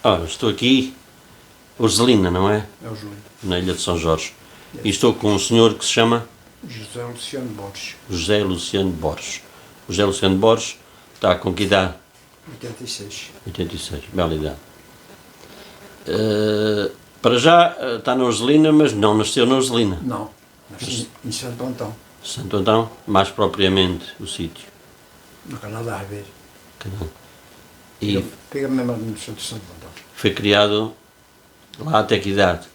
Ora, estou aqui, Urzelina, não é? É o Júlio. Na Ilha de São Jorge. E estou com um senhor que se chama José Luciano Borges, José Luciano Borges. José Luciano Borges está com que idade? 86. 86, bela idade. Para já está na Urzelina, mas não nasceu na Urzelina. Não, nasci em Santo Antão, Santo Antão, mais propriamente o sítio. no Canadá, a ver. E Pega mesmo a administração de Santo Antão. foi criado lá até que idade?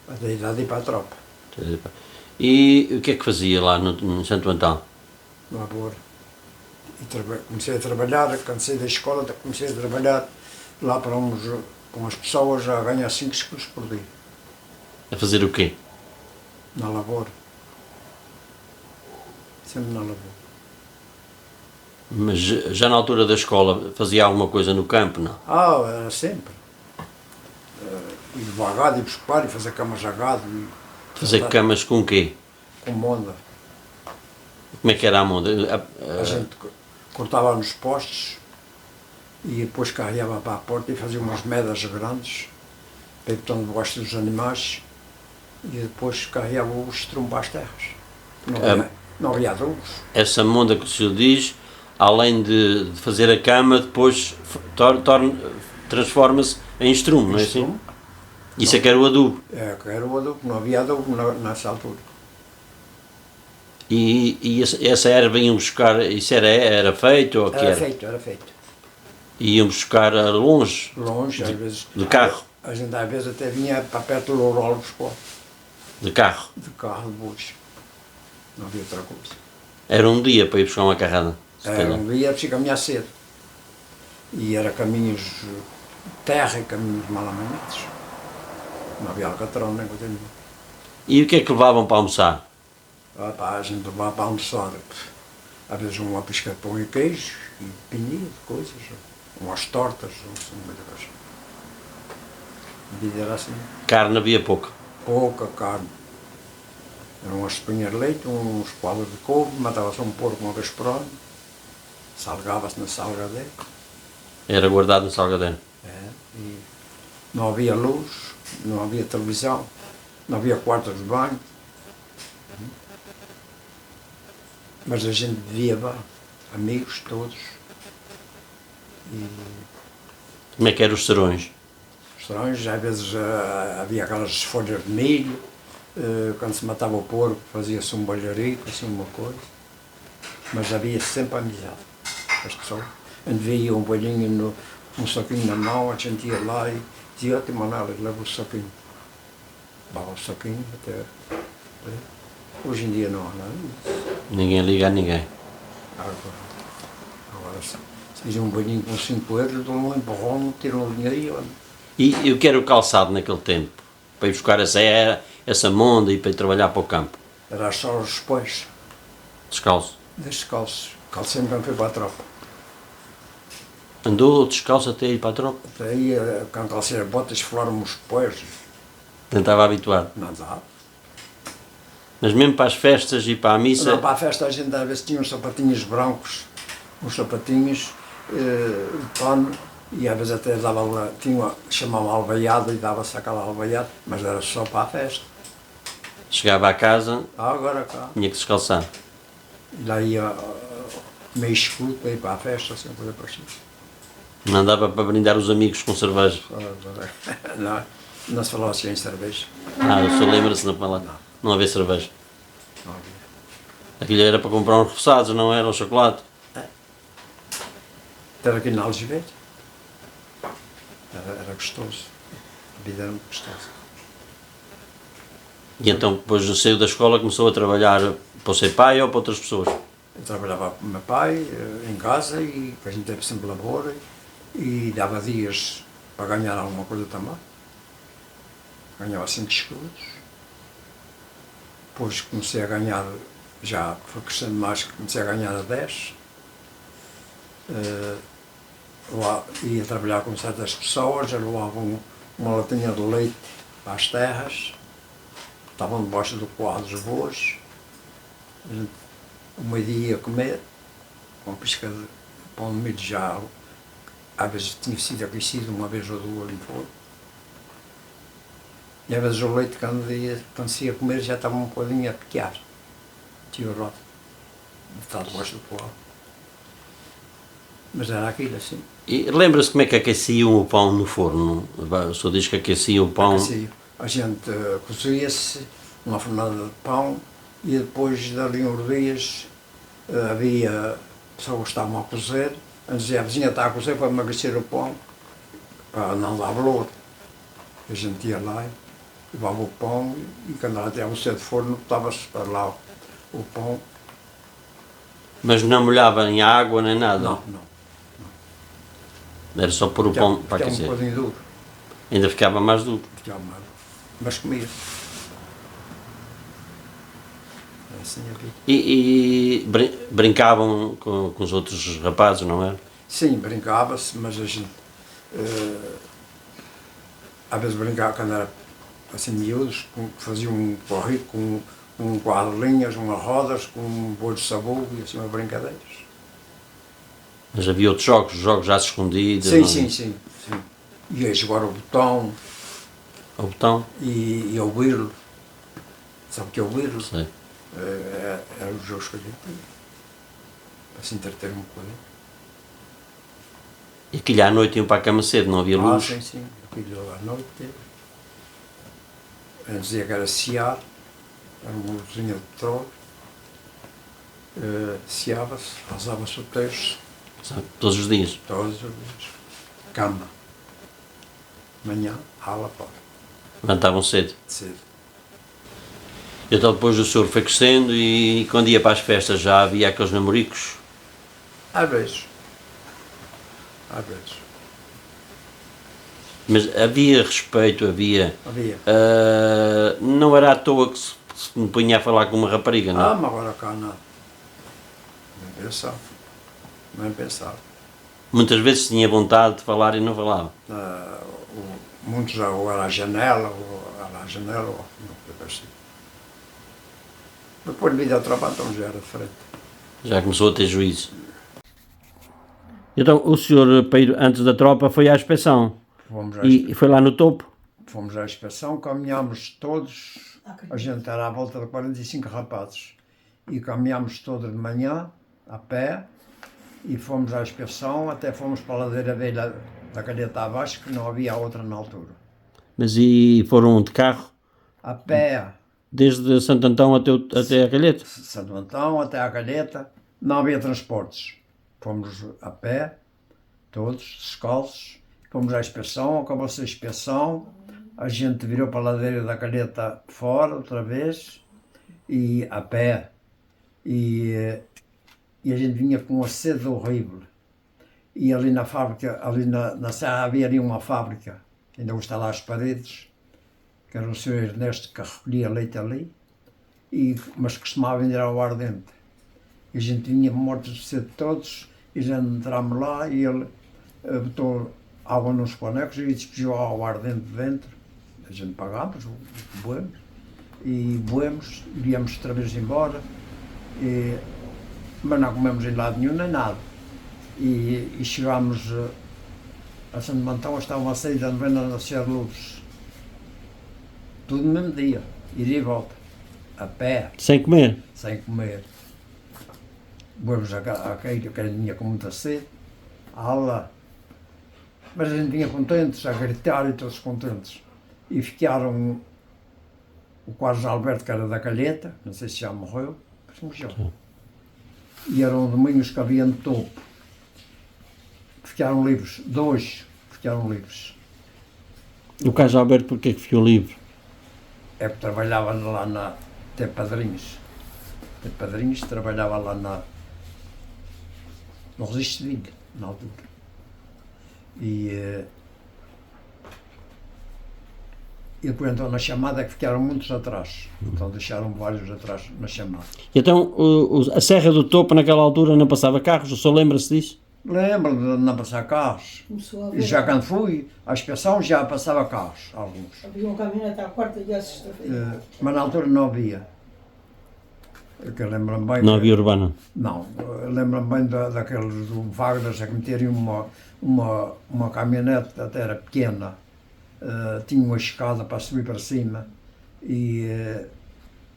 Até a idade de ir para a tropa, E o que é que fazia lá no Santo Antão? no labor. Comecei a trabalhar, cansei da escola, comecei a trabalhar lá para umas pessoas a ganhar 5 escudos por dia, A fazer o quê? na labor. Sempre na labor. Mas já na altura da escola fazia alguma coisa no campo, não? Era sempre. Ir levar gado, ir buscar, e fazer camas a gado, e Fazer tratar camas com o quê? com monda. Como é que era a monda? A gente cortava nos postes e depois carregava para a porta e fazia umas medas grandes para ir botando debaixo dos animais e depois carregava o estrumo para as terras. Não havia adultos. Essa monda que o senhor diz, além de fazer a cama, depois transforma-se em estrume, não é assim? Estrumo. Isso é que era o adubo. Que era o adubo, não havia adubo nessa altura. E essa erva iam buscar, isso era feito ou o que Era era? feito, era feito. E iam buscar longe, Longe, às vezes. de carro? A gente às vezes até vinha para perto do Lourola buscar, De carro. de carro de bois. Não havia outra coisa. Era um dia para ir buscar uma carrada. se Era calhar. um dia preciso caminhar cedo. E era caminhos de terra e caminhos mal amanhados. Não havia alcatrão nem coisa nenhuma. E o que é que levavam para almoçar? A gente levava para almoçar, às vezes uma pisca de pão e queijo, e pinhilho, coisas, umas tortas, uma coisa. A vida era assim, Carne havia pouco. pouca carne. Eram umas espinhas de leite, uns quadros de couve, matava-se um porco uma vez por ano, salgava-se na salgadeira. Era guardado no salgadeiro. E não havia luz, não havia televisão, não havia quartos de banho. Mas a gente vivia bem, amigos todos. E Como é que eram os serões? restaurantes, às vezes havia aquelas folhas de milho, quando se matava o porco fazia-se um balharico, assim uma coisa. Mas havia sempre amizade com as pessoas. A gente via um bolinho, um saquinho na mão, a gente ia lá e dizia, ó, Manela, leva o saquinho. Levava o saquinho até. Hoje em dia não há nada disso. Ninguém liga a ninguém. Agora se fizer um banhinho com 5 euros, dão um empurrão, tiram o dinheiro e olha. E o que era o calçado naquele tempo? Para ir buscar essa monda e para ir trabalhar para o campo? Era só os pés, Descalço. descalços. Calcei-me quando fui para a tropa. Andou descalço até ir para a tropa? Até aí, quando calcei as botas, falaram-me os pés. Tentava habituar. Não dá. Mas mesmo para as festas e para a missa, Não, para a festa a gente às vezes tinha uns sapatinhos brancos, uns sapatinhos de pano, e às vezes até dava, chamava alvaiada e dava-se aquela alvaiada, mas era só para a festa. chegava à casa, Agora cá. tinha que se descalçar. E lá ia meio escuro para ir para a festa, assim, coisa para cima. Não dava para brindar os amigos com cerveja. Não se falava assim em cerveja. O senhor lembra-se não falar? Não havia cerveja. Não havia. Aquilo era para comprar uns reforçados, não era o chocolate. Era aqui na Algivete. Era gostoso. A vida era muito gostosa. E então depois saiu da escola, começou a trabalhar para o seu pai ou para outras pessoas? Eu trabalhava com o meu pai em casa e a gente teve sempre labor e dava dias para ganhar alguma coisa também. Ganhava 5 escudos. Depois comecei a ganhar, já foi crescendo mais, comecei a ganhar a 10. Lá ia trabalhar com certas pessoas, levavam uma latinha de leite para as terras, estavam debaixo do quadro dos bois. O meio-dia ia comer, com uma pisca de pão de milho já às vezes tinha sido aquecido uma vez ou duas ali fora. E às vezes o leite, quando se ia comer, já estava um bocadinho a piquear. Tinha o rodo. Estava debaixo do pó. Mas era aquilo assim. E lembra-se como é que aqueciam o pão no forno? O senhor diz que aqueciam o pão. Assim, a gente cozia-se uma fornada de pão e depois dali uns dias havia pessoas que estavam a cozer. Antes a vizinha estava a cozer para emagrecer o pão, para não dar valor. A gente ia lá, levava o pão e quando ela tinha o cedo de forno, botava-se para lá o pão. Mas não molhava em água nem nada? Não. Era só pôr o pão para Ficava um aquecer. bocadinho duro. Ainda ficava mais duro. Ficava mal. Mas comia. É assim aqui. E brincavam com os outros rapazes, não é? Sim, brincava-se, mas a gente às vezes brincava quando era assim miúdos, fazia um corrido com um quadro de linhas, umas rodas, com um bolo de sabugo e assim umas brincadeiras. Mas havia outros jogos já escondidos. Sim. E a jogar o botão O botão? e o birlo. Sabe o que é o birlo? Sei. Era os jogos que a gente tinha. Para se entreter um bocadinho. E aquilo à noite iam para a cama cedo, não havia luz? Sim. Aquilo à noite. Antes dizia que era sear, era uma luzinha de petróleo. Seava-se, rasava-se o texto, Sabe? Todos os dias. todos os dias. Cama. Manhã, ala fora. Levantavam cedo. Cedo. Então depois o senhor foi crescendo e quando ia para as festas já havia aqueles namoricos? Às vezes. Mas havia respeito, havia... Havia. não era à toa que se me punha a falar com uma rapariga, não? Mas agora cá nada. Nem pensava. Muitas vezes tinha vontade de falar e não falava. Muitos ou era à janela, ou não foi assim. Depois de vida a tropa, então já era diferente. Já começou a ter juízo. Então o senhor, antes da tropa, foi à inspeção e foi lá no topo? Fomos à inspeção, caminhámos todos, a gente era à volta de 45 rapazes, e caminhámos todos de manhã, a pé, e fomos à inspeção, até fomos para a ladeira velha da Calheta abaixo, que não havia outra na altura. Mas e foram de carro? A pé, Desde Santo Antão até a Calheta? Santo Antão até à Calheta, não havia transportes. Fomos a pé, todos, descalços, fomos à inspeção, acabou-se a inspeção, a gente virou para a ladeira da Calheta fora, outra vez, e a pé. E a gente vinha com uma sede horrível. E ali na fábrica, ali na serra, havia ali uma fábrica, ainda está lá as paredes, que era o Sr. Ernesto que recolhia leite ali, mas costumava vender ao ardente. E a gente vinha mortos de sede todos, e já entramos lá e ele botou água nos conecos e despejou ao ardente dentro. A gente pagámos, boemos, e boemos, viemos outra vez embora, mas não comemos em lado nenhum nem nada. E chegámos a Santo Antão, estavam a sair da novena da Serra de Lourdes. Tudo no mesmo dia, ir e volta, a pé. Sem comer? Sem comer. Boemos a caída, que a gente vinha com muita sede, ala. Mas a gente vinha contentes, a gritar e todos contentes. E ficaram o Carlos Alberto, que era da Calheta, não sei se já morreu, mas morreu. E eram domingos que havia no topo. Ficaram livres, 2 ficaram livres. O Carlos Alberto porquê que ficou livre? É porque trabalhava lá na T. Padrinhos. T. Padrinhos trabalhava lá no Registro Civil, na altura. E depois então na chamada é que ficaram muitos atrás. Então deixaram vários atrás na chamada. Então a Serra do Topo naquela altura não passava carros? O senhor lembra-se disso? Lembro de não passar carros. E já quando fui à inspeção já passava carros, alguns. Havia um caminhonete à quarta e à sexta-feira. Mas na altura não havia. que eu lembro-me bem. Não havia urbano. Não, eu lembro-me bem daqueles do Wagner, já que meterem uma caminhonete, até era pequena, tinha uma escada para subir para cima e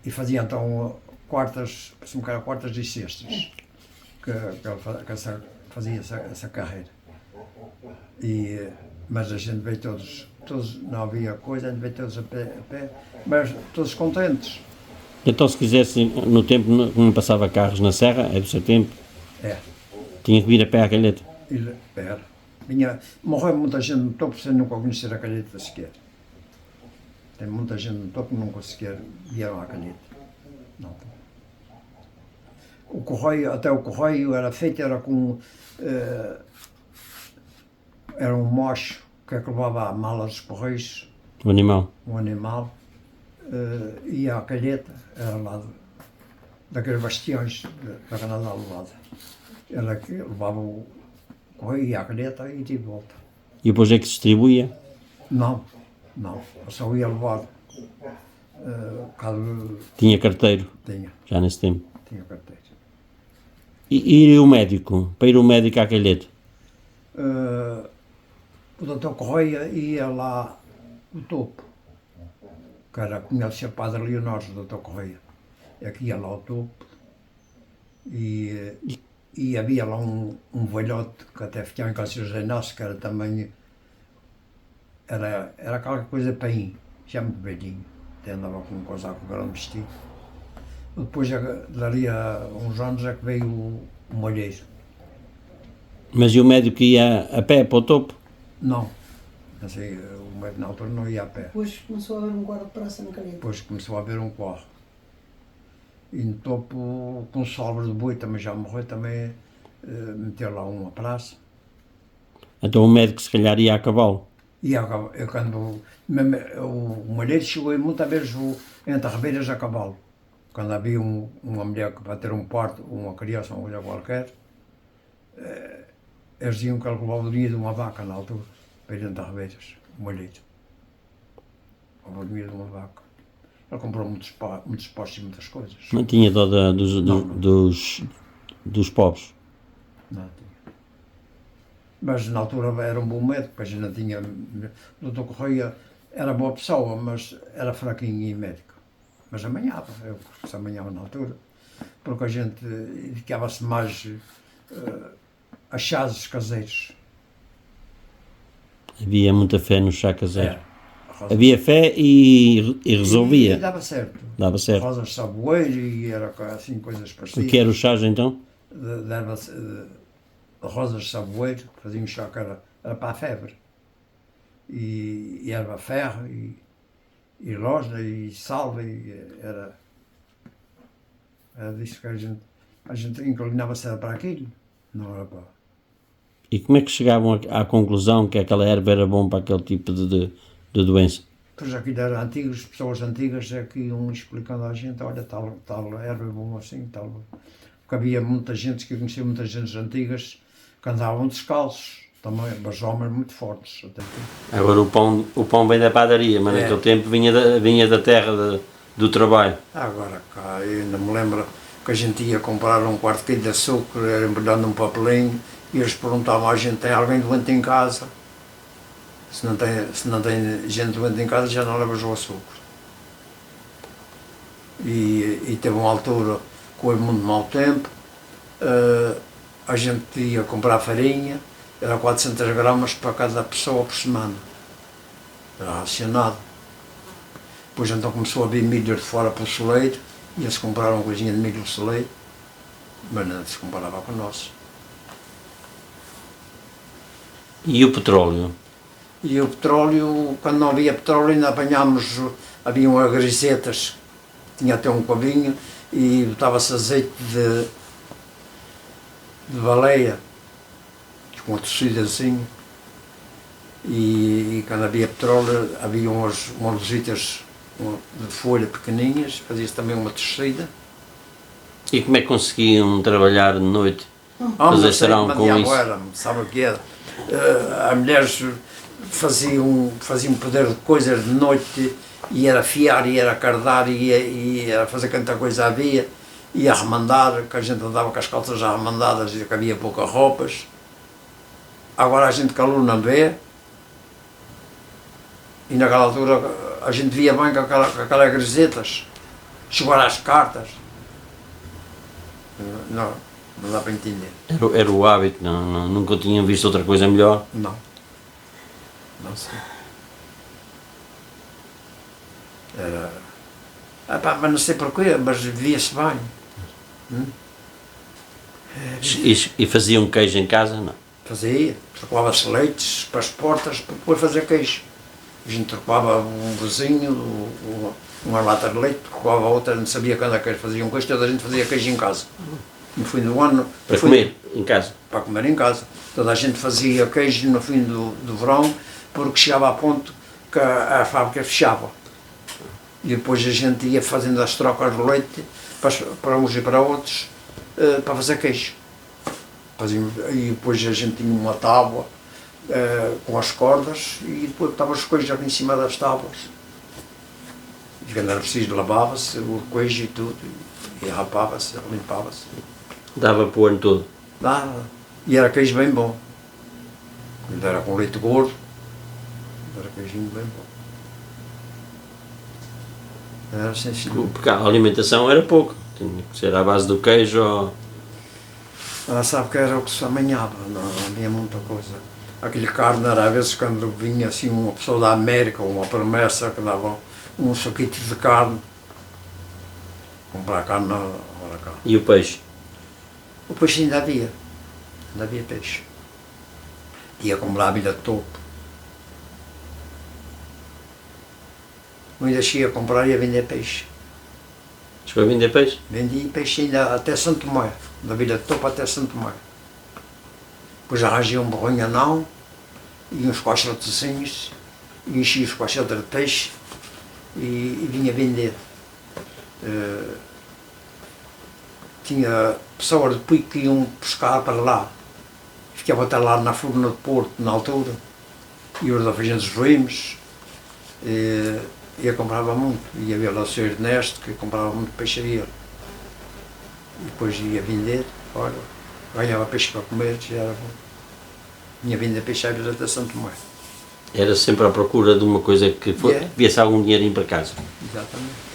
fazia então quartas, parece-me que era quartas e sextas, que fazia essa carreira. Mas a gente veio todos, não havia coisa, a gente veio todos a pé, mas todos contentes. Então, se quisesse, no tempo não passava carros na serra, é do seu tempo, tinha que vir a pé à Calheta. Era. Morreu muita gente no topo sem nunca conhecer a Calheta sequer. Tem muita gente no topo que nunca sequer vieram à Calheta. Não. O correio, até o correio era feito, era com... era um mocho que levava a mala dos correios. O animal. Um animal. Ia à Calheta, era lá daqueles bastiões da Canadá levada. Era que levava o correio, ia à Calheta e de volta. E depois é que se distribuía? Não, eu só ia levar. Tinha carteiro? Tinha. Já nesse tempo? Tinha carteiro. E ir o médico? Para ir o médico à Calheta? O doutor Correia ia lá no topo, que era, conhece a Padre Leonor, o doutor Correia. É que ia lá ao topo e havia lá um velhote que até ficava em casa de Reinaço, que era também, era qualquer coisa para ir, já muito velhinho, até andava com um casaco grande vestido. Depois, dali a uns anos, é que veio o malheiro. Mas e o médico ia a pé para o topo? Não, assim, o médico na altura não ia a pé. Depois começou a haver um guarda-praça na Calheta. Depois começou a haver um carro. E no topo, com o Salvador de Boi, também já morreu, também meteu lá uma praça. Então o médico se calhar ia a cavalo? Eu quando, mesmo, o malheiro chegou aí muitas vezes entre Ribeiras a cavalo. Quando havia uma mulher que para ter um parto, uma criança, uma mulher qualquer, eles diziam que ele levava o dinheiro de uma vaca na altura, para ir entre Ribeiras, o malheiro. Levava o dinheiro de uma vaca. Ele comprou muitos postos e muitas coisas. Não tinha dó dos pobres? Não tinha. Mas na altura era um bom médico, depois ainda tinha... O doutor Correia era boa pessoa, mas era fraquinho em médico. Mas amanhava, eu se amanhava na altura, porque a gente dedicava-se mais a chás caseiros. Havia muita fé no chá caseiro. Havia fé e resolvia. E dava certo. Dava certo. Rosas de saboeiro e era assim coisas parecidas. O que era o chás então? Rosas de saboeiro, faziam um chá que era para a febre. E erva ferro e losna e salva e era disso que a gente inclinava-se para aquilo, não era para... E como é que chegavam à conclusão que aquela erva era bom para aquele tipo de doença? Pois aquilo era antigo, as pessoas antigas é que iam explicando à gente, olha, tal erva é bom assim, tal... Porque havia muita gente que conhecia muitas gentes antigas que andavam descalços, também, mas homens muito fortes. Até Agora o pão vem da padaria, mas naquele tempo vinha da terra do trabalho. Agora cá, eu ainda me lembro que a gente ia comprar um quarto de quilo de açúcar, era embrulhado num papelinho, e eles perguntavam à gente, tem alguém doente em casa? Se não tem gente doente em casa, já não levas o açúcar. E teve uma altura, com o muito mau tempo, a gente ia comprar farinha, era 400 gramas para cada pessoa por semana. Era racionado. Depois então começou a vir milho de fora para o celeiro, ia-se comprar uma coisinha de milho no celeiro, mas não se comparava com o nosso. E o petróleo? E o petróleo, quando não havia petróleo, ainda apanhámos, haviam agrisetas, tinha até um covinho, e botava-se azeite de baleia, com a torcida assim, e quando havia petróleo, havia umas luzitas de folha pequeninhas, fazia-se também uma torcida. E como é que conseguiam trabalhar de noite? Fazer serão com isso? Sabe o que era? As mulheres faziam poder de coisas de noite, e era fiar, e era cardar, e era fazer quanta coisa havia, e a remandar, que a gente andava com as calças já remandadas e que havia poucas roupas. Agora a gente calou não vê, e naquela altura a gente via bem com aquelas grisetas, chegar às cartas. Não, não dá para entender. Era o hábito, nunca tinham visto outra coisa melhor. Não. Não sei. Era. Mas não sei porquê, mas via-se bem. E faziam queijo em casa? Não. Fazia, trocava-se leites para as portas para depois fazer queijo. A gente trocava um vizinho, uma lata de leite, trocava outra, não sabia quando é que eles faziam queijo, toda a gente fazia queijo em casa. No fim do ano. Para comer em casa? Para comer em casa. Toda a gente fazia queijo no fim do verão, porque chegava a ponto que a fábrica fechava. E depois a gente ia fazendo as trocas de leite para uns e para outros, para fazer queijo. E depois a gente tinha uma tábua com as cordas e depois estava os queijos ali em cima das tábuas. E quando era preciso lavava-se o queijo e tudo, e rapava-se, limpava-se. Dava para o ano todo? Dava. E era queijo bem bom. Quando era com leite gordo, era queijinho bem bom. Era assim, porque a alimentação era pouco, tinha que ser à base do queijo ou... Ela sabe que era o que se amanhava, não havia muita coisa. Aquele carne era às vezes quando vinha assim uma pessoa da América, uma promessa que dava uns saquitos de carne, comprar carne na cá. E o peixe? O peixe ainda havia peixe. Tinha como lá a Vila de Topo. Eu ainda cheguei a comprar e a vender peixe. Chegou a vender peixe? Vendi peixe ainda até Santo Tomé, da Vila de Topo até Santo Tomé. Depois arranjei um borrinho anão e uns caixotezinhos, e enchi os caixotes de peixe e vinha vender. Tinha pessoas de Puig que iam pescar para lá. Ficava até lá na Furna de Porto, na altura, e os da Feijão dos Ruímos. Eu comprava muito, ia ver lá o Sr. Ernesto, que comprava muito peixe a ele. E depois ia vender, olha, ganhava peixe para comer, já era bom. Vinha vender peixe às vezes até Santo Tomé. Era sempre à procura de uma coisa que viesse algum dinheirinho para casa. Exatamente.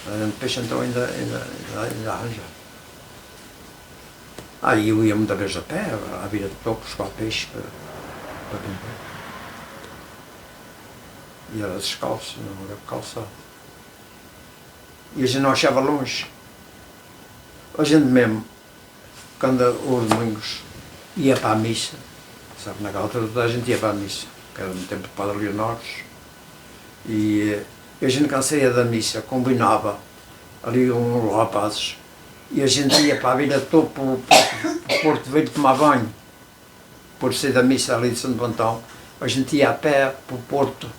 Era de peixe então ainda arranjava. Aí eu ia muitas vezes a pé, à Vila de Topo, buscar peixe para vender. E era descalço, não era calçado. E a gente não achava longe. A gente mesmo, quando os domingos ia para a missa, sabe, naquela altura toda a gente ia para a missa, que era no tempo do Padre Leonores, e a gente quando saía da missa combinava ali uns rapazes, e a gente ia para a Vila de Topo, para o Porto Velho tomar banho. Depois de sair da missa ali de Santo Antão, a gente ia a pé para o Porto,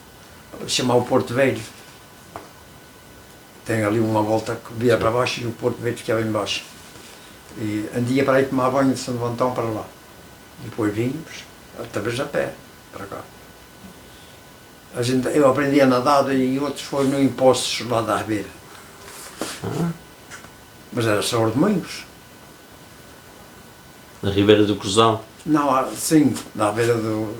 chamar o Porto Velho. Tem ali uma volta que via para baixo e o Porto Velho ficava em baixo. E andia para aí tomar banho de Santo Antão para lá. Depois vínhamos, talvez a pé, para cá. Eu aprendi a nadar e outros foram no Impostos lá da Ribeira. Mas era só os domingos. Na Ribeira do Cruzal? Não, sim, na beira do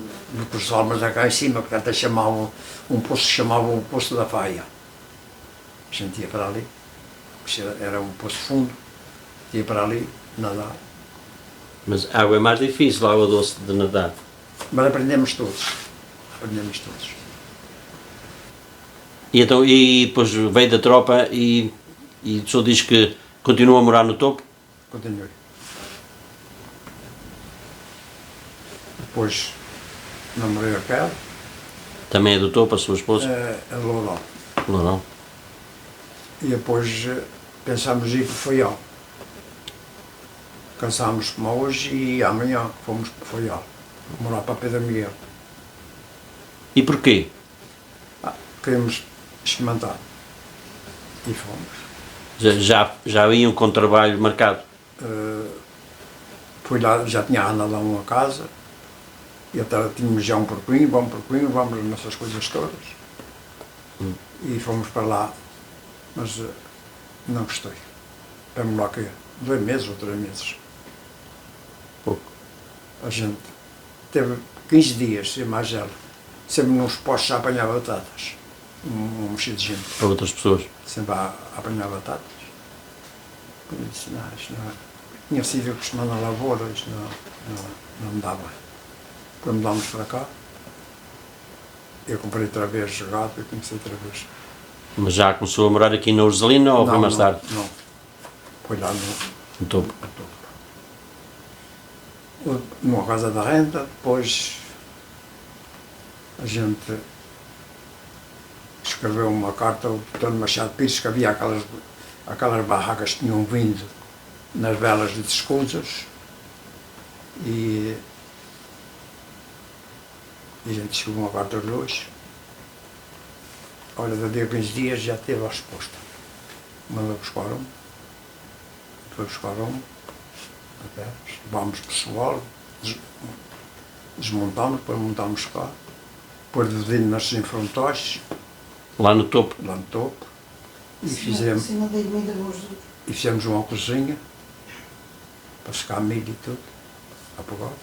Cruzal, mas é cá em cima, porque até chamavam um poço que chamava o Poço da Faia. A gente ia para ali, era um poço fundo, ia para ali nadar. Mas a água é mais difícil, a água doce de nadar. Mas aprendemos todos. E então, e depois veio da tropa e o senhor diz que continua a morar no Topo? Continuei. Depois namorei a Carla. Também é do Topo, a sua esposa? É Lourão. Não. E depois pensámos ir para o Faial. Cansámos como hoje e amanhã fomos para o Faial. Morar para Pedro Miguel. E porquê? Queríamos experimentar. E fomos. Já iam com trabalho marcado? Fui lá, já tinha andado lá uma casa. E até tínhamos já um porquinho, vamos nessas coisas todas. E fomos para lá. Mas Não gostei. Vamos lá que 2 meses ou 3 meses. Pouco. A gente teve 15 dias, e mais ela. Sempre nos postos a apanhar batatas. Um mexido de gente. Para outras pessoas. Sempre a apanhar batatas. Eu disse, não, isto não é. Tinha sido acostumado na lavoura, isto não dava. Depois mudámos para cá. Eu comprei outra vez gado e comecei outra vez. Mas já começou a morar aqui na Urzelina ou foi mais tarde? Não. Foi lá No topo. numa casa da renda, depois a gente escreveu uma carta ao Dr. Machado Pires que havia aquelas barracas que tinham vindo nas velas de escusas e a gente escreveu uma carta aos dois. Olha, daqui a 15 dias já teve a resposta. Mandou buscar-me, foi buscar-me, levámos pessoal, desmontámos, depois montámos cá, depois dividimos-nos em frontais, Lá no topo. lá no topo, e Em cima da Ermida dos... fizemos uma cozinha para secar milho e tudo, a pegar.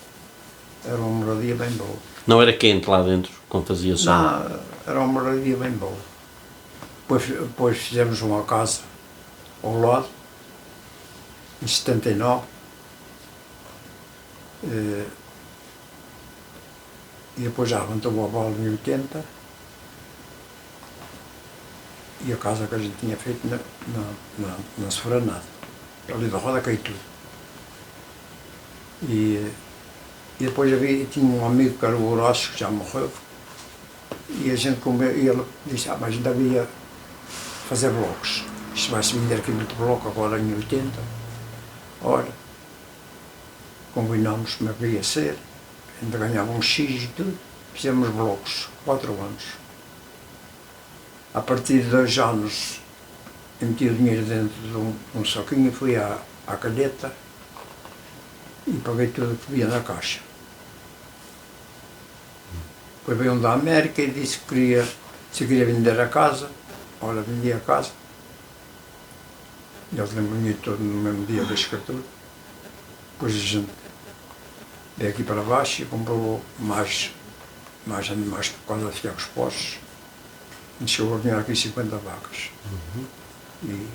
Era uma moradia bem boa. Não era quente lá dentro, quando fazia sol? Não, era uma moradia bem boa. Depois fizemos uma casa ao lado, em 79, e depois já levantou o aval em 80, e a casa que a gente tinha feito não sofreu nada. Ali da roda caiu tudo. E depois tinha um amigo que era o Horácio, que já morreu, e a gente, ele disse, mas ainda havia fazer blocos. Isto vai-se vender aqui muito bloco agora em 80. Ora, combinámos como é que ia ser, ainda ganhava um X e tudo, fizemos blocos, 4 anos. A partir de 2 anos, eu meti o dinheiro dentro de um saquinho e fui à calheta e paguei tudo o que havia na caixa. Depois veio um da América e disse que se queria vender a casa. Olha, vendi a casa. Ele lembro-me todo no mesmo dia da escritura. Depois a gente veio aqui para baixo e comprou mais animais por causa de ficar com os postos. A gente chegou a ganhar aqui 50 vacas. E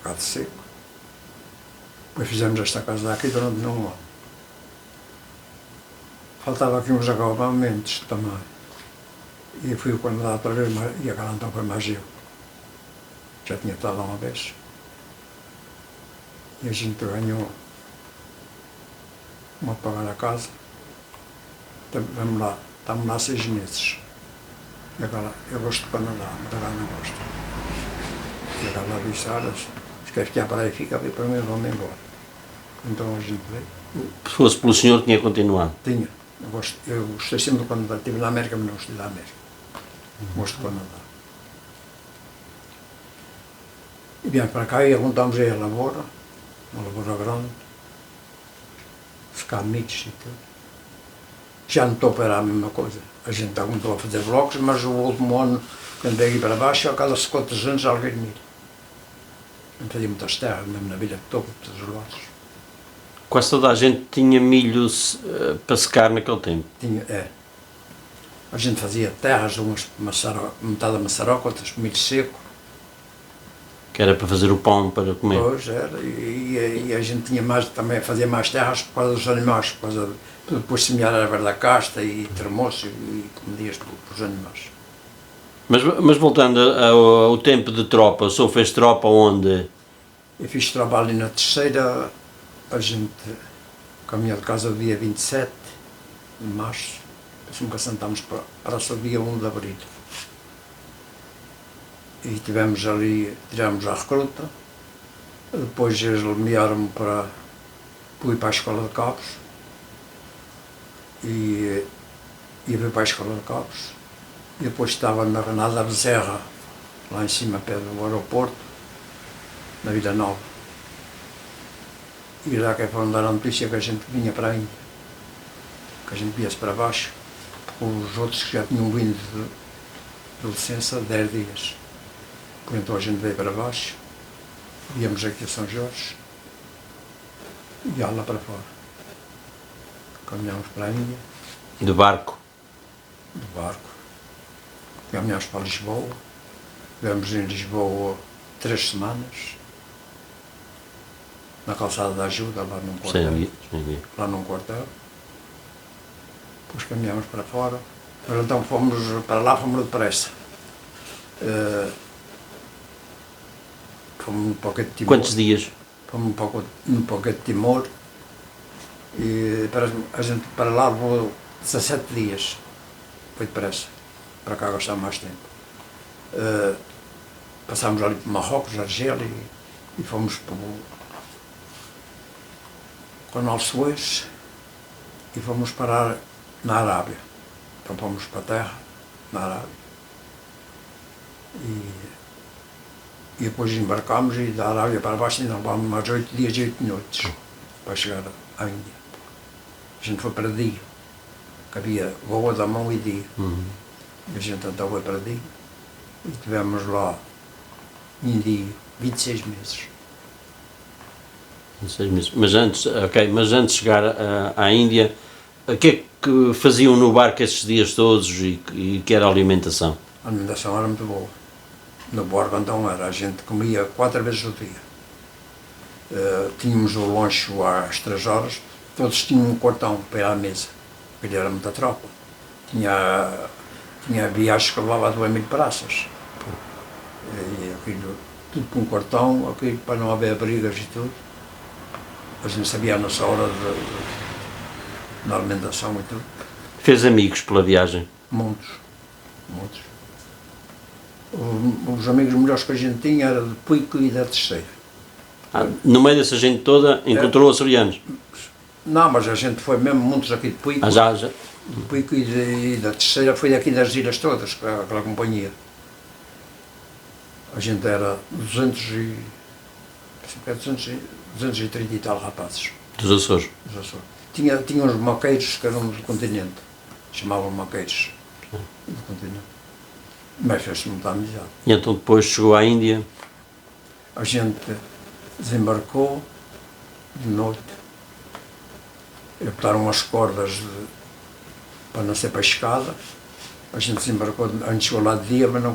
gado seco. Depois fizemos esta casa aqui durante um ano. Faltava aqui uns acabamentos também. E fui quando lá outra vez, e aquela então foi mais eu. Já tinha estado lá uma vez. E a gente ganhou uma para pagar a casa. Vamos lá, estamos lá 6 meses. E agora, eu gosto de Canadá, mas agora não gosto. E agora lá disse, olha, se queres ficar para aí, fica, e para mim vamos embora. Então a gente veio. Se fosse pelo senhor, tinha continuado. Tinha. Eu gostei sempre do Canadá. Estive na América, mas não gostei da América. Gosto do Canadá. E viemos para cá e apontamos aí a lavoura, uma lavoura grande, secar milhos e tudo. Já no topo era a mesma coisa. A gente começou a fazer blocos, mas o último ano, quando veio aqui para baixo, a casa secou 300 algas de milho. Não fazia muitas terras, mesmo na Vila de Topo, todos os lados. Quase toda a gente tinha milho para secar naquele tempo. Tinha, a gente fazia terras, metade a maçaroca, outras milho seco. Que era para fazer o pão para comer. Pois era, e a gente tinha mais, também fazia mais terras por causa dos animais, por causa de depois semear a erva da casta e termoço e comedias para os animais. Mas voltando ao tempo de tropa, o senhor fez tropa onde? Eu fiz trabalho na terceira, a gente caminhou de casa no dia 27 de março, depois nunca sentámos para o dia 1 de abril. E tivemos ali, tiramos a recruta, depois eles enviaram-me para ir para a Escola de Cabos, e fui para a Escola de Cabos, e depois estava na Renada Bezerra, lá em cima, perto do aeroporto, na Vila Nova. E lá que foram dar a notícia que a gente vinha para a Índia, que a gente via-se para baixo, porque os outros que já tinham vindo de licença 10 dias. Então a gente veio para baixo Viemos aqui a São Jorge e lá para fora. Caminhámos para a Índia, De barco. de barco. Caminhámos para Lisboa. Estivemos em Lisboa 3 semanas. Na calçada da Ajuda, lá num quartel. Sem guia. Lá num quartel. Depois caminhámos para fora. Mas então fomos para lá, fomos depressa. Fomos no Pocket Timor. Quantos dias? Fomos no Pocket Timor. E a gente para lá levou 17 dias. Foi depressa. Para cá gastar mais tempo. Passámos ali por Marrocos, Argélia e fomos para o Canal de Suez e fomos parar na Arábia. Então fomos para a terra, na Arábia. E depois embarcámos e da Arábia para baixo ainda levámos mais 8 dias e 8 noites para chegar à Índia. A gente foi para dia, que havia voa da mão e dia. E a gente então foi para dia e tivemos lá em dia 26 meses. 6 meses. Mas antes de chegar à Índia, o que é que faziam no barco esses dias todos e que era a alimentação? A alimentação era muito boa. No barco então a gente comia 4 vezes ao dia. Tínhamos o lanche às 3 horas, todos tinham um quartão para ir à mesa, porque era muita tropa. Tinha viagens que levava a 2.000 praças. E aquilo, tudo com um quartão, aquilo para não haver brigas e tudo. A gente sabia a nossa hora na alimentação e tudo. Fez amigos pela viagem? Muitos. Os amigos melhores que a gente tinha eram de Pico e da Terceira. No meio dessa gente toda encontrou açorianos? Não, mas a gente foi mesmo muitos aqui de Pico. Já. De Pico e da Terceira, foi daqui das ilhas todas, aquela companhia. A gente era 230 e tal rapazes. Dos Açores? Dos Açores. Tinha uns maqueiros que eram do continente, chamavam maqueiros do continente. Mas fez-se muita amizade. E então depois chegou à Índia? A gente desembarcou de noite. Botaram as cordas para não ser pescada. A gente desembarcou, a gente chegou lá de dia, mas não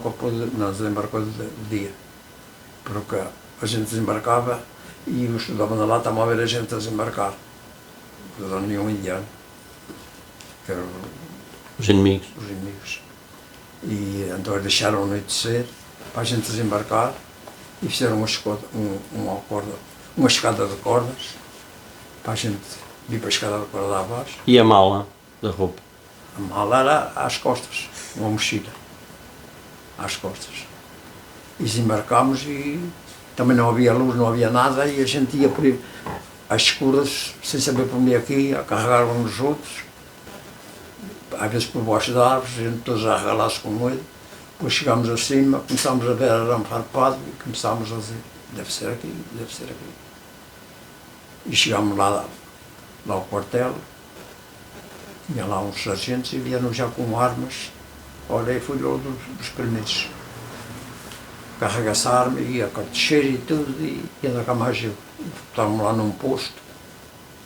desembarcou de dia. Porque a gente desembarcava e os que estavam lá estavam a ver a gente a desembarcar. Não era nenhum indiano. Que eram Os inimigos? os inimigos. E então eles deixaram anoitecer para a gente desembarcar e fizeram uma escada de cordas para a gente vir para a escada de corda abaixo. E a mala da roupa? A mala era às costas, uma mochila às costas. E desembarcámos e também não havia luz, não havia nada e a gente ia por aí às escuras, sem saber por onde aqui, a carregar uns nos outros. Às vezes por baixo de árvores, a gente todos a regalar-se com medo. Depois chegámos acima, começámos a ver arame farpado e começámos a dizer, deve ser aqui, deve ser aqui. E chegámos lá ao quartel, tinha lá uns sargentos e vieram já com armas. Olha, e fui logo dos primeiros. Carrega essa arma e ia cartucheira e tudo e anda cá mais eu. Estávamos lá num posto,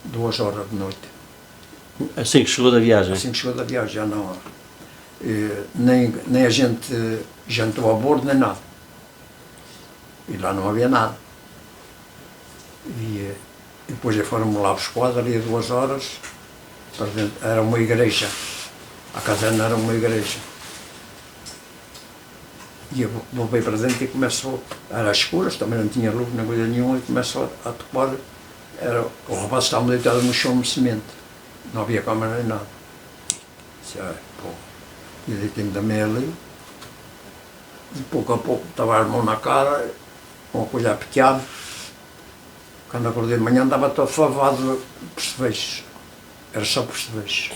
2 horas de noite. Assim que chegou da viagem? Assim que chegou da viagem, já não. Nem a gente jantou a bordo, nem nada. E lá não havia nada. E depois foram lá buscar, ali a 2 horas, era uma igreja. A caserna era uma igreja. E eu voltei para dentro e começou, era às escuras, também não tinha luz, nem coisa nenhuma, e começou a topar. O rapaz estava deitado no chão de semente. Não havia câmara nem nada. Disse, pô. E deitei-me também ali. De pouco a pouco estava a mão na cara, com a coisa pequena. Quando acordei de manhã estava todo favado por cervejas. Era só por cervejas.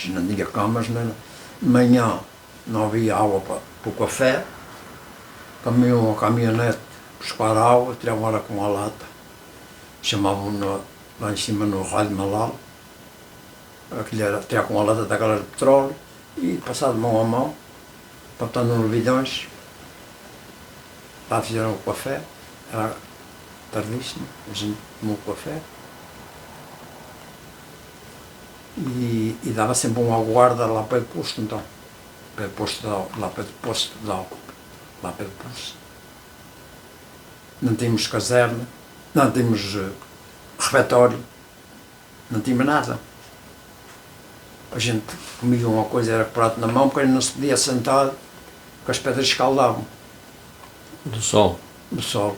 Não tinha camas, nem nada. De manhã não havia água para o café. Caminhou uma caminhonete buscar água, tiravam ela com a lata. Chamavam lá em cima no rádio Malal. Aquilo era tirar com a lata daquela de petróleo e passar de mão a mão, botando nos bidões. lá fizeram o café, era tardíssimo, a gente tomou o café. E dava sempre um ao guarda lá para o posto, então. Para o posto lá para o posto de álcool. Lá para o posto. Não tínhamos caserna, não tínhamos refeitório, não tínhamos nada. A gente comia uma coisa, era prato na mão, porque não se podia sentar, porque as pedras escaldavam. Do sol. Do sol.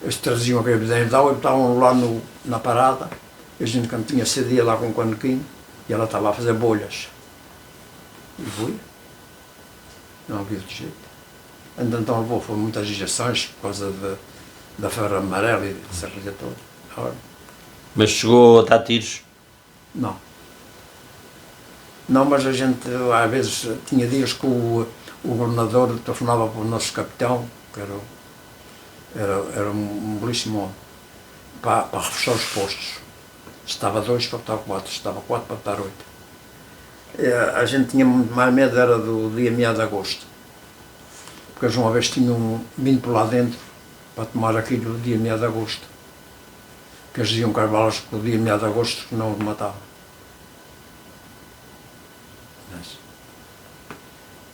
Eles traziam aquele bedelho de água e botavam lá na parada. A gente, quando tinha sede, ia lá com um canequinho e ela estava a fazer bolhas. E fui. Não havia de jeito. Então levou, foram muitas injeções por causa da febre amarela e dessa coisa toda. Ora, Mas chegou a dar tiros? não. Não, mas a gente, às vezes, tinha dias que o governador telefonava para o nosso capitão, que era um belíssimo homem, para reforçar os postos. Estava 2 para estar 4, estava 4 para estar 8. A gente tinha muito mais medo, era do dia meado de agosto. Porque eles uma vez tinham vindo por lá dentro para tomar aquilo no dia meado de agosto. Que eles diziam que as balas que o dia meado de agosto que não os matavam.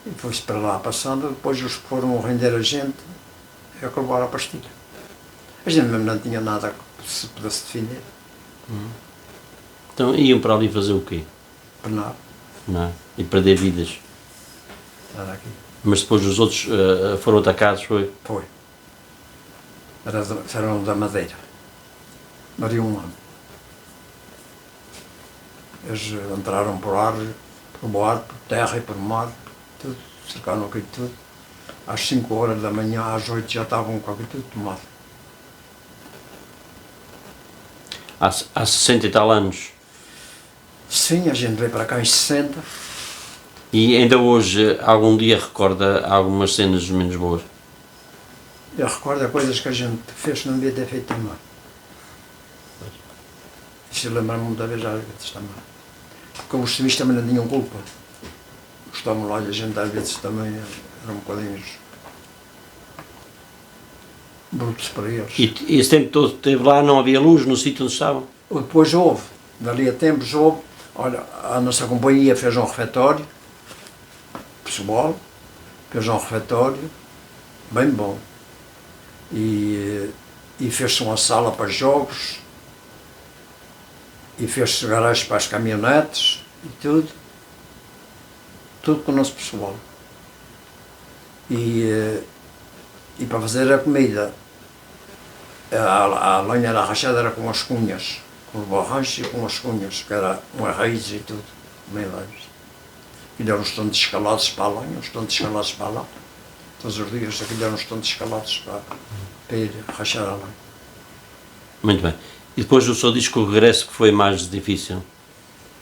E foi-se para lá passando, depois os que foram render a gente e acabaram a pastilha. A gente mesmo não tinha nada que se pudesse defender. Então iam para ali fazer o quê? Penar, Não é? E perder vidas. era aqui. Mas depois os outros foram atacados, foi? Foi. Eram da Madeira. Maria um ano. Eles entraram por ar, por terra e por mar, tudo, cercaram aquilo tudo. Às 5 horas da manhã, às 8 já estavam com aquilo tudo tomado. Há 60 e tal anos. Sim, a gente veio para cá em 60. E ainda hoje, algum dia recorda algumas cenas menos boas? Eu recordo coisas que a gente fez que não devia ter feito também. Isso lembra-me muita vez às vezes também. Porque os civis também não tinham culpa. Os estavam lá e a gente às vezes também eram um bocadinho brutos para eles. E esse tempo todo que esteve lá, não havia luz no sítio onde estavam? Depois houve, dali a tempos houve, olha, a nossa companhia fez um refeitório, pessoal, fez um refeitório, bem bom. E fez-se uma sala para jogos, e fez-se garagens para as caminhonetes, e tudo com o nosso pessoal. E para fazer a comida, a lenha era rachada, era com as cunhas, com os borrachos e com as cunhas, que era uma raiz e tudo, bem longe. E deram uns tontos escalados para a lenha, uns tontos escalados para lá. Todos os dias aquilo eram uns tontos escalados para ir rachar a lenha. Muito bem. E depois o senhor diz que o regresso que foi mais difícil?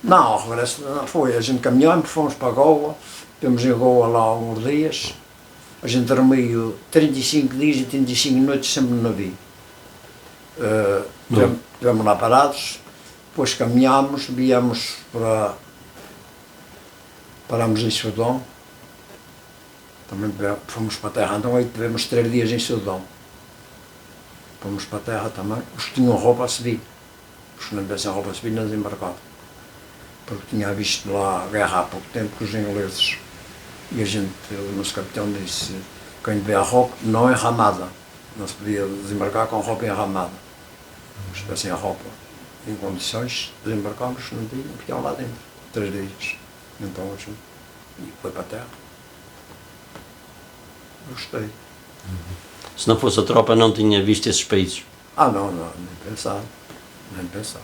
Não, o regresso não foi. A gente caminhamos, fomos para Goa, tivemos em Goa lá uns dias. A gente dormiu 35 dias e 35 noites sempre no navio. Estivemos lá parados, depois caminhámos, viemos parámos em Sudão. Também fomos para a terra, então aí tivemos 3 dias em Sudão. Fomos para a terra também. Os que tinham roupa a subir, os que não tivessem roupa a subir não desembarcavam. Porque tinha visto lá a guerra há pouco tempo com os ingleses. E a gente, o nosso capitão disse, quem tiver a roupa não é ramada. Não se podia desembarcar com roupa enramada. Se tivessem a roupa em condições, desembarcámos, não tinham, ficavam lá dentro, 3 dias. Então a gente foi para a terra. Gostei. Se não fosse a tropa, não tinha visto esses países? Não, nem pensar. Nem pensar.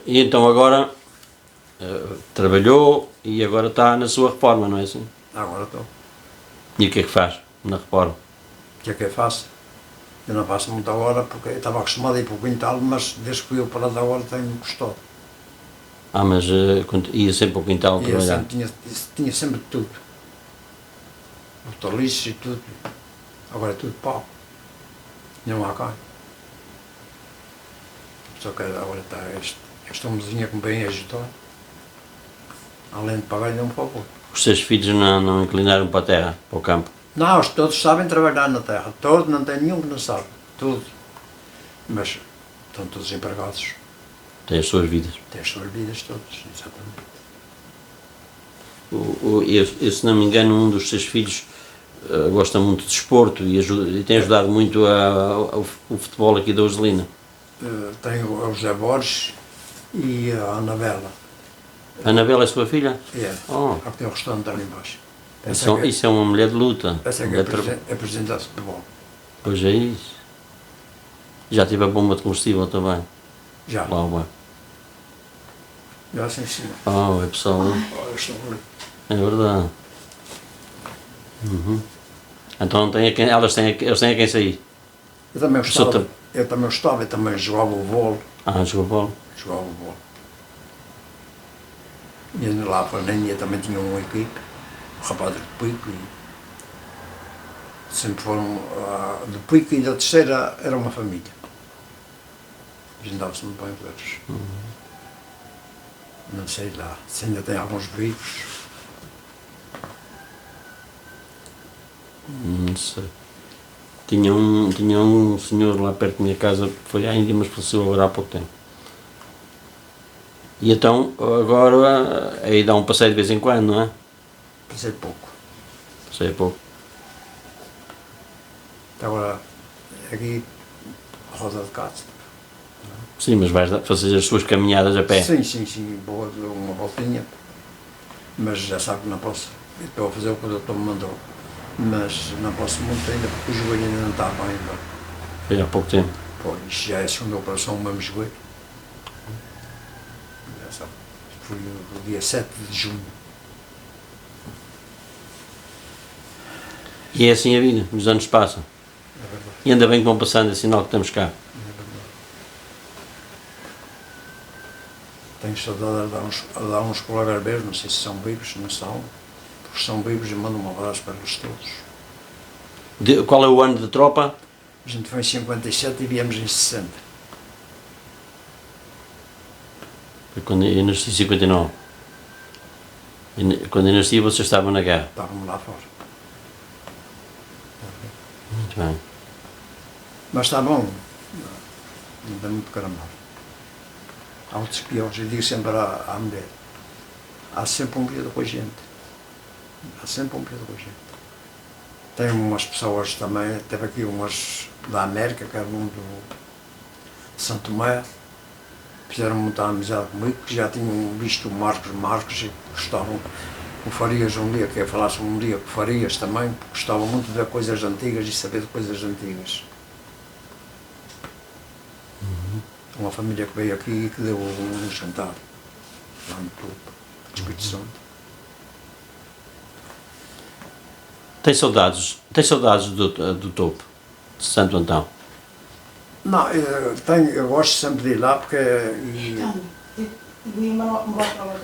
Então agora trabalhou e agora está na sua reforma, não é assim? Agora estou. E o que é que faz na reforma? O que é que eu faço? Eu não faço muita hora porque eu estava acostumado a ir para o quintal, mas desde que fui eu para dar hora tenho-me gostado. Mas ia sempre ao quintal E eu trabalhar? sempre tinha sempre tudo. Hortaliças e tudo. Agora é tudo pau. Não há cá. Só que agora está esta mozinha que me vem ajudar. Além de pagar-lhe um favor. Os seus filhos não inclinaram para a terra, para o campo? Não, todos sabem trabalhar na terra, todos, não tem nenhum que não sabe, tudo. Mas estão todos empregados, Tem as suas vidas. têm as suas vidas todas, exatamente. Eu, se não me engano, um dos seus filhos gosta muito de desporto e tem ajudado muito o futebol aqui da Uselina. Tenho o José Borges e a Anabela. A Anabela é sua filha? É, Oh. a que tem o restaurante ali embaixo. Isso é uma mulher de luta. Essa é que Mulher é, de trabalho. é presidente da futebol. Pois é isso. Já tive a bomba de combustível também. Já, Lá o bar. já sim, senhor. Oh, é pessoal. Olha, estou ali. É verdade. Uhum. Então tem eles têm a quem sair. Eu também gostava, Sou eu também jogava o vôlei, Ah, jogou bola. jogava o vôlei. E lá para a Nenha também tinha uma equipe, o rapaz do Pico, e sempre foram, do Pico e da terceira era uma família. A gente dava-se muito bem com eles. Não sei lá, se ainda tem alguns vivos. Não sei. Tinha um senhor lá perto da minha casa, foi à Índia, mas faleceu agora há pouco tempo. E então, agora, aí dá um passeio de vez em quando, não é? Passei pouco. Passeio pouco. Agora, aqui, a Rosa de Casa. Sim, mas vais fazer as suas caminhadas a pé. Sim, boa, dou uma voltinha. Mas já sabe que não posso. Eu estou a fazer o que o doutor me mandou. Mas não posso muito ainda porque o joelho ainda não está bem. Ainda. Foi há pouco tempo. Pô, isto já é a segunda operação, o mesmo joelho. Já sabe. Foi o dia 7 de junho. E é assim a vida, os anos passam. É verdade. E ainda bem que vão passando, é sinal que estamos cá. É verdade. Tenho saudade de dar uns colegas meus, não sei se são vivos, se não são. Porque são vivos e mando um abraço para eles todos. Qual é o ano de tropa? A gente foi em 57 e viemos em 60. Foi quando eu nasci em 59. Quando eu nasci, vocês estavam na guerra. Estávamos lá fora. Muito bem. Mas está bom. Não dá muito caramelo. Há outros piores. Eu digo sempre à mulher. Há sempre um período com a gente. Há sempre um período com a gente. Tem umas pessoas também, teve aqui umas da América, que era um de Santo Tomé, fizeram muita amizade comigo, que já tinham visto o Marcos e gostavam. O Farias um dia, que ia falar sobre um dia com o Farias também, porque gostavam muito de ver coisas antigas e saber de coisas antigas. Uma família que veio aqui e que deu um jantar, lá no Topo, do Espírito Santo. Tem saudades do topo, de Santo Antão? Não, eu gosto sempre de ir lá porque. Então, vim embora para lá.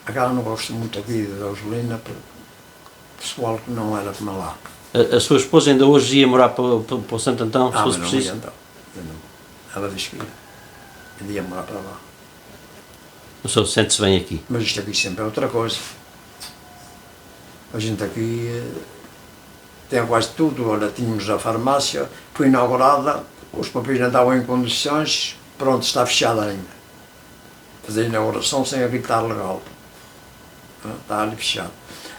Agora não gosto muito aqui da Uselina, porque o pessoal que não era como lá. A sua esposa ainda hoje ia morar para o Santo Antão, se Mas fosse não preciso? ia então. Ela disse que ia. Ainda ia morar para lá. O senhor sente-se bem aqui. Mas isto aqui sempre é outra coisa. A gente aqui tem quase tudo. Olha, tínhamos a farmácia, foi inaugurada, os papéis não estavam em condições, pronto, está fechada ainda. Fazer a inauguração sem habilitar legal. Está ali fechado.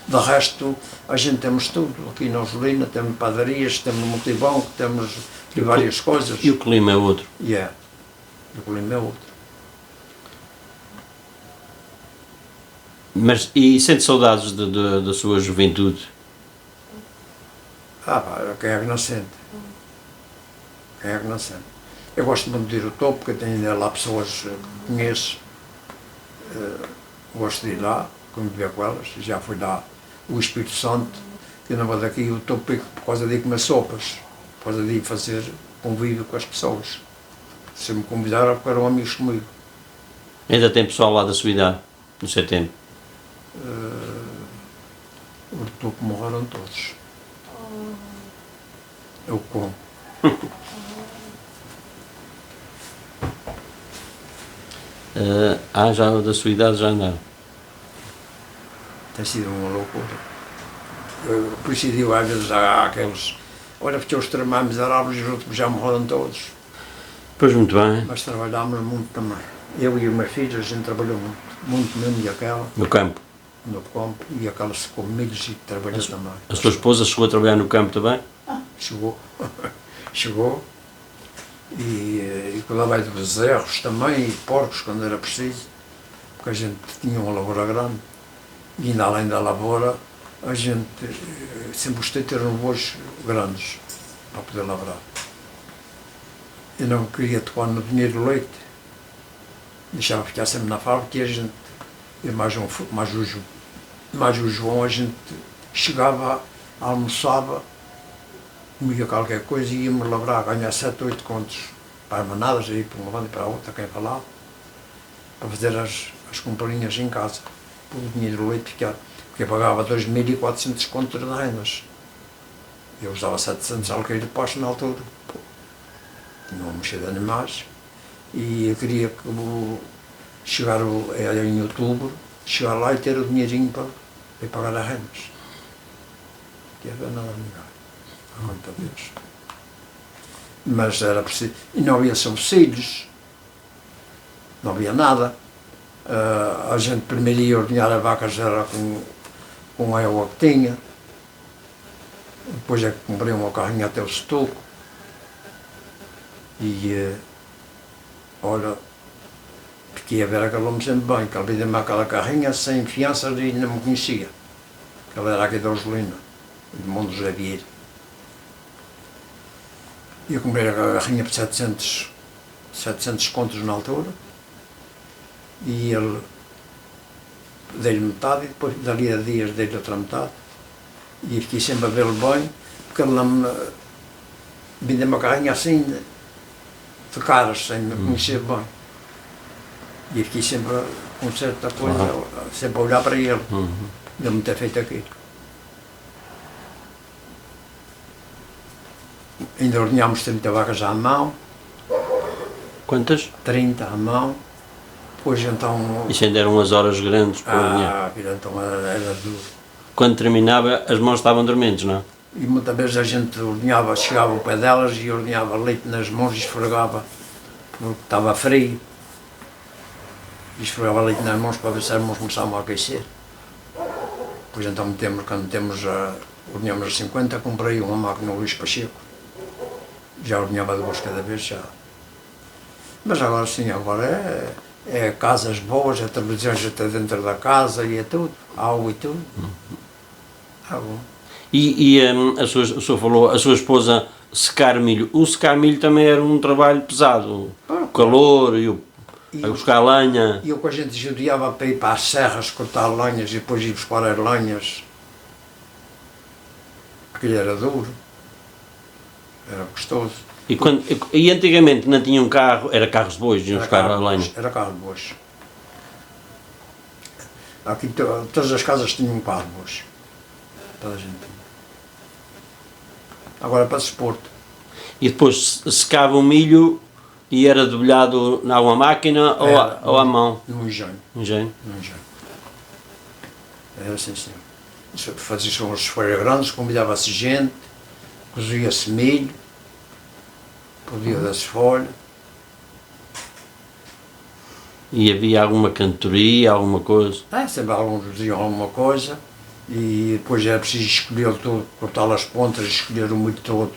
De resto, a gente temos tudo. Aqui na Uselina temos padarias, temos multibanco, temos várias coisas. E o clima é outro. O clima é outro. Mas, e sente saudades da sua juventude? Pá, quem é que não sente? Quem é que não sente? Eu gosto muito de ir ao Topo, porque tenho ainda lá pessoas que conheço. Gosto de ir lá, conviver com elas. Já fui lá o Espírito Santo, que eu não vou daqui o Topo por causa de ir comer sopas, por causa de ir fazer convívio com as pessoas. Se me convidaram, porque eram amigos comigo. Ainda tem pessoal lá da sua idade, no seu tempo? O Topo morreram todos. Eu como. Já da sua idade já não. Tem sido uma loucura. Por isso digo, às vezes há aqueles, olha, porque os trabalhos miseráveis e os outros já morreram todos. Pois, muito bem. Mas trabalhámos muito também. Eu e os meus filhos, a gente trabalhou muito, muito mesmo, e aquela, No campo. no campo, e aquela se com milhos e trabalhou também. A sua esposa chegou a trabalhar no campo também? Chegou, chegou, e cuidava de bezerros também, e porcos quando era preciso, porque a gente tinha uma lavoura grande, e ainda além da lavoura, a gente sempre gostei de ter uns bois grandes para poder lavrar. Eu não queria tocar no dinheiro do leite, deixava ficar sempre na fábrica, e a gente, mais o João, a gente chegava, almoçava, comia qualquer coisa e íamos lavrar, ganhar 7, 8 contos para as manadas, aí para uma banda e para a outra, quem para lá, para fazer as comprinhas em casa, para o dinheiro do leite ficar, porque eu pagava 2.400 contos de rendas. Eu usava 700 alqueires de pasto na altura, tinha uma mexer de animais, e eu queria que chegar era em outubro, chegar lá e ter o dinheirinho para pagar as rendas. Não tinha nada a negar. Conta a Deus. Mas era preciso. E não havia subsídios, não havia nada. A gente primeiro ia ordenhar as vacas era com a água que tinha. Depois é que comprei uma carrinha até o estoco. E olha, fiquei a ver aquele homem sempre bem, que ele deu-me aquela carrinha sem fiança e ainda me conhecia. Ele era aqui da Orgelina, de Monte José Vieira. Eu comprei a garrinha por 700 contos na altura, e ele dei-lhe metade, e depois dali a dias dei-lhe outra metade, e fiquei sempre a vê-lo bem, porque ele não me vendeu uma carrinha assim, de caras, sem me conhecer bem. E eu fiquei sempre com certa coisa, sempre a olhar para ele, ele me ter feito aquilo. Ainda ordenhámos 30 vacas à mão. Quantas? 30 à mão. Depois então. Isso ainda eram umas horas grandes para ordenhar. Então era duro. Quando terminava, as mãos estavam dormentes, não é? E muitas vezes a gente ordenhava, chegava ao pé delas e ordenhava leite nas mãos e esfregava, porque estava frio. E esfregava leite nas mãos para ver se as mãos começavam a aquecer. Depois então quando ordenhamos as 50, comprei uma máquina Luís Pacheco. Já ordenhava 2 cada vez, já. Mas agora sim, agora é casas boas, é televisões até dentro da casa e é tudo, água e tudo. Ah, bom. E o senhor falou, a sua esposa secar milho. O secar milho também era um trabalho pesado. O calor a buscar lenha. E o que a gente judiava para ir para as serras cortar lenhas e depois ir buscar as lenhas. Aquilo era duro. Era gostoso. E antigamente não tinham carro, era carros de bois, iam buscar a lenha. Era carro de bois. Aqui todas as casas tinham um carro de bois. Toda a gente tinha. Agora para desporto. E depois secava o milho e era debulhado em alguma máquina ou à mão? No engenho. Engenho? No engenho. Era assim, sim. Fazia-se umas folhas grandes, convidava-se gente, cozia-se milho, podia das folhas. E havia alguma cantoria, alguma coisa? Sempre alguns diziam alguma coisa, e depois era preciso escolher tudo, cortar as pontas, escolher o milho todo,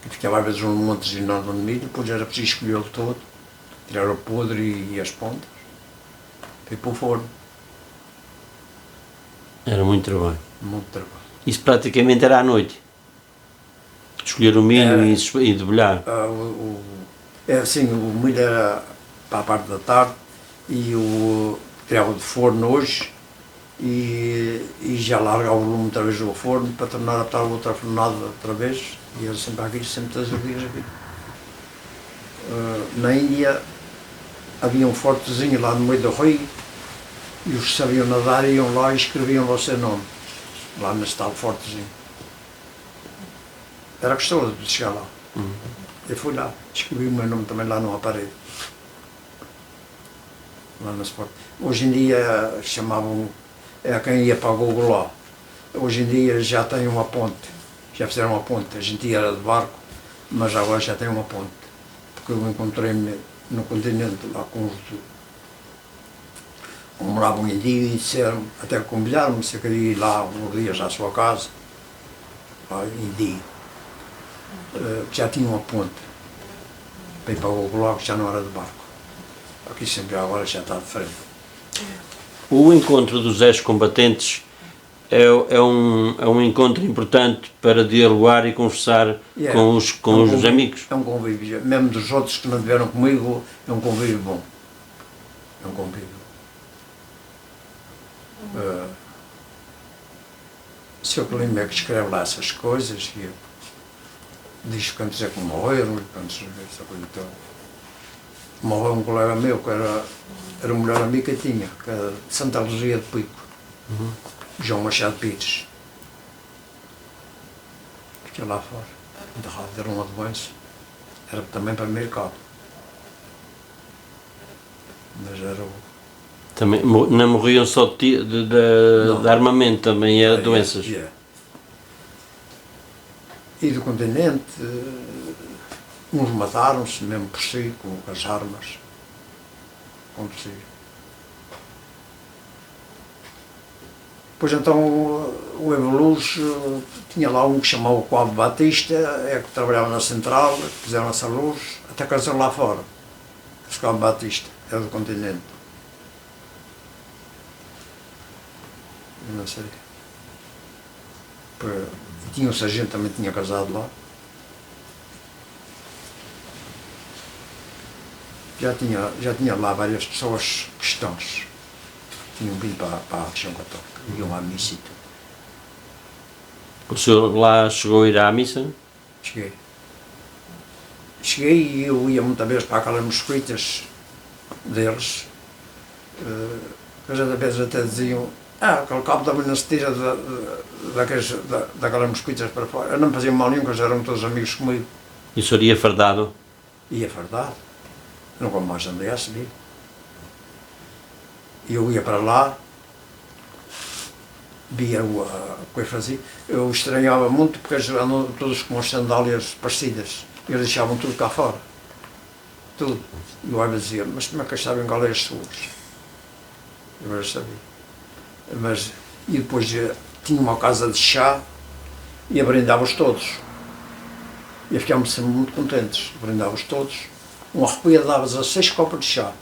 que ficava às vezes um monte enorme de milho, depois era preciso escolher todo, tirar o podre e as pontas, e para o forno. Era muito trabalho. Muito trabalho. Isso praticamente era à noite? Escolher o milho e debulhar? Assim, o milho era para a parte da tarde, e tirava do forno hoje, e já largava o volume outra vez do forno para tornar a tal outra fornada outra vez, e eu sempre aqui, sempre todos os dias aqui. Na Índia havia um fortezinho lá no meio do rio, e os que sabiam nadar iam lá e escreviam o seu nome, lá nesse tal fortezinho. Era gostoso de chegar lá. Eu fui lá, escrevi o meu nome também lá numa parede. Lá no esporte. Hoje em dia chamavam, quem ia para o Gogoló. Hoje em dia já tem uma ponte, já fizeram uma ponte. A gente ia era de barco, mas agora já tem uma ponte. Porque eu encontrei-me no continente lá com os que moravam em dia e disseram, até convidaram-me se eu queria ir lá uns dias à sua casa, lá em dia. Já tinha uma ponte para ir para o Globo, já não era de barco. Aqui sempre agora já está de frente. O encontro dos ex-combatentes é um encontro importante para dialogar e conversar com os amigos. É um convívio, mesmo dos outros que não estiveram comigo, é um convívio bom. É um convívio. O Sr. Colino é que escreve lá essas coisas e diz quantos é que morreram e quantos essa coisa toda. Morreu um colega meu que era o melhor amigo que eu tinha, que era de Santa Luzia de Pico, João Machado Pires. Fiquei lá fora, enterrado, era uma doença, era também para mercado. Mas era o... Também, não morriam só de armamento, também era doenças. E do continente, uns mataram-se mesmo por si, com as armas. Acontecia. Pois então o Evoluz tinha lá um que chamava o Cláudio Batista, que trabalhava na central, fizeram essa luz, até casou lá fora. Esse Cláudio Batista, era do continente. Eu não sei. Tinha um sargento também tinha casado lá. Já tinha lá várias pessoas cristãs. Tinham vindo para a Ação Católica, iam à missa e tudo. O senhor lá chegou a ir à missa? Cheguei. Cheguei e eu ia muitas vezes para aquelas mosquitas deles, que às vezes até diziam, aquele cabo também não se tira daquelas mosquitas para fora. Eu não me fazia mal nenhum, porque eles eram todos amigos comigo. E o senhor ia fardado? Ia fardado. Nunca mais andei a subir. E eu ia para lá, via o que eu fazia. Eu estranhava muito porque eles andam todos com as sandálias parecidas. E eles deixavam tudo cá fora. Tudo. E eu dizia, mas como é que eles sabem qual é as suas? Eu já sabia. E depois tinha uma casa de chá e a brindava-os todos. E ficámos sempre muito contentes. Brindava-os todos. Uma roupia dava 16 copas de chá.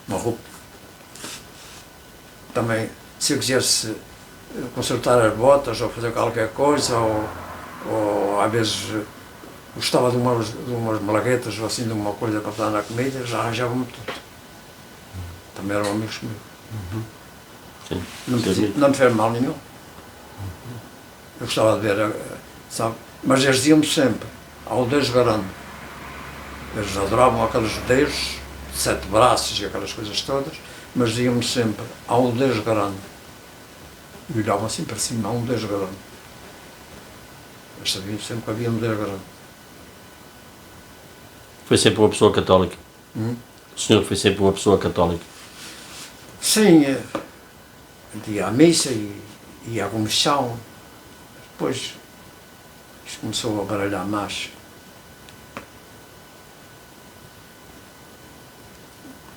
Uma roupa. Também, se eu quisesse consertar as botas ou fazer qualquer coisa, ou às vezes gostava de umas malaguetas ou assim, de uma coisa para dar na comida, eles arranjavam-me tudo. Também eram amigos comigo. Sim. Não me fez mal nenhum. Eu gostava de ver, sabe? Mas eles diziam-me sempre, ao Deus grande. Eles adoravam aqueles Deus, 7 braços e aquelas coisas todas, mas diziam-me sempre, há um Deus grande. E olhavam assim para cima, há um Deus grande. Eles sabiam sempre que havia um Deus grande. Foi sempre uma pessoa católica? O senhor foi sempre uma pessoa católica? Sim, ia à missa e ia à comissão. Depois isto começou a baralhar mais.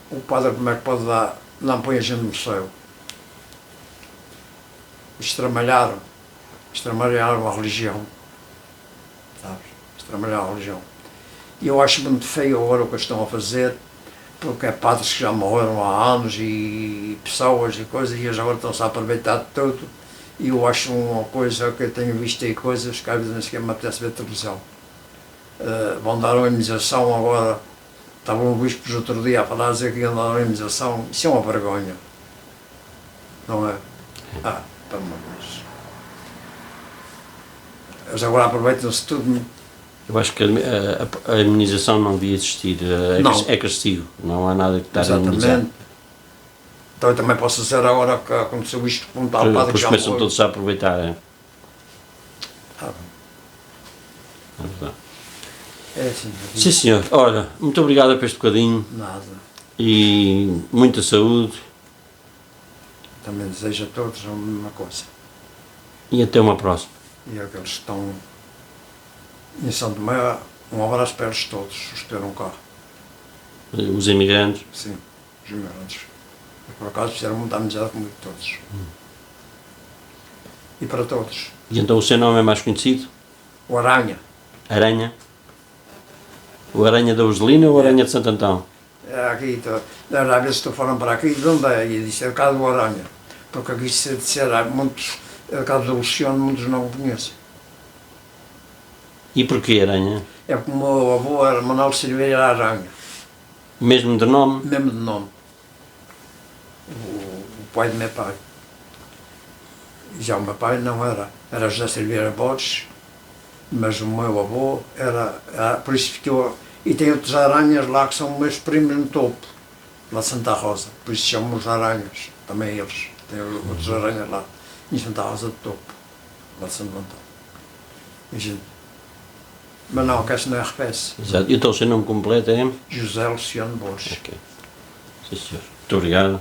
O padre, como é que pode dar? Não põe a gente no céu. Estramalharam a religião. Sabes? Estramalharam a religião. E eu acho muito feio agora o que estão a fazer, porque é padres que já morreram há anos e pessoas e coisas, e eles agora estão-se a aproveitar de tudo. E eu acho uma coisa que eu tenho visto aí, coisas que às vezes nem sequer me apetece ver televisão. Vão dar uma imunização agora. Estavam os bispos outro dia a falar, a dizer que iam dar uma imunização. Isso é uma vergonha. Não é? Pelo amor de Deus. Eles agora aproveitam-se tudo. Eu acho que a imunização não devia existir. É castigo. Não há nada que estar a imunizar. Exatamente. Então eu também posso dizer agora que aconteceu isto com um tal padre Depois que já começam morreu. todos a aproveitar. É verdade. É assim. Sim, senhor. Olha, muito obrigado por este bocadinho Nada. e muita saúde. Também desejo a todos a mesma coisa. E até uma próxima. E aqueles que estão em São Tomé, um abraço para eles todos, os que tiveram cá. Os imigrantes. Sim, os imigrantes. E por acaso fizeram muita amizade comigo todos. E para todos. E então o seu nome é mais conhecido? O Aranha. Aranha? O Aranha da Urgelina ou o Aranha de Santo Antão? É aqui, às vezes estou falando para aqui, de onde é? E disse, é o caso do Aranha. Porque aqui se disser, há muitos, é o caso do Luciano, muitos não o conhecem. E porquê Aranha? É como o meu avô era Manuel Silveira Aranha, Mesmo de nome? mesmo de nome. O pai do meu pai. Já o meu pai não era, era José Silveira Borges, mas o meu avô era, por isso ficou. E tem outros aranhas lá que são meus primos no topo, lá de Santa Rosa, por isso chamam os aranhas, também eles. Tem outros aranhas lá em Santa Rosa do Topo, lá de Santo Antão. Mas não, que esse não é RPS. Exato. E então o seu nome completo é? José Luciano Borges. Ok. Sim, senhor. Muito obrigado.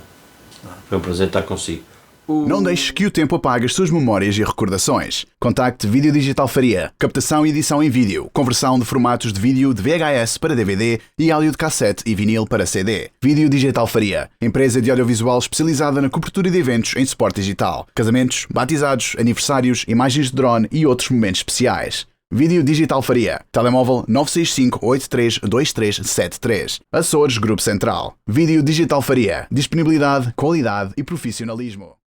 Foi um prazer estar consigo. Não deixe que o tempo apague as suas memórias e recordações. Contacte Vídeo Digital Faria. Captação e edição em vídeo. Conversão de formatos de vídeo de VHS para DVD e áudio de cassete e vinil para CD. Vídeo Digital Faria. Empresa de audiovisual especializada na cobertura de eventos em suporte digital. Casamentos, batizados, aniversários, imagens de drone e outros momentos especiais. Vídeo Digital Faria. Telemóvel 965-832373. Açores Grupo Central. Vídeo Digital Faria. Disponibilidade, qualidade e profissionalismo.